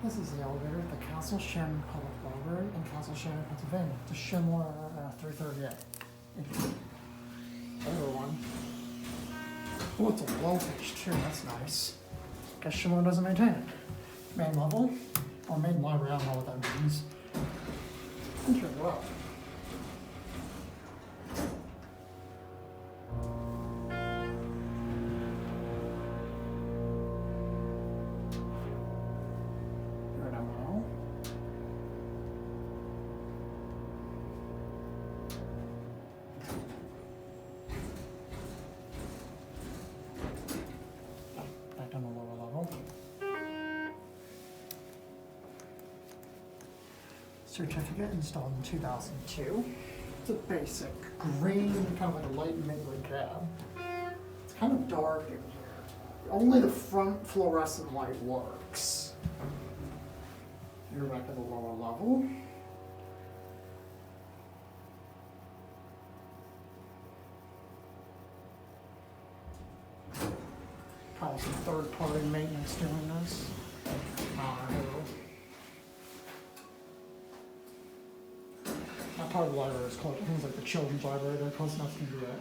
This is the elevator at the Castle Shannon Public Library in Castle Shannon, Pennsylvania. The Schindler 330A. Older one. Oh, it's a low pitch too, that's nice. Guess Schindler doesn't maintain it. Main level, or main library, I don't know what that means. Enter it up. Back on the lower level. Certificate installed in 2002. It's a basic green, kind of like a light midway cab. It's kind of dark in here. Only the front fluorescent light works. You're back at the lower level. Probably some third-party maintenance doing this. That part of the library is closed. Things like the children's library, they're close enough to do that.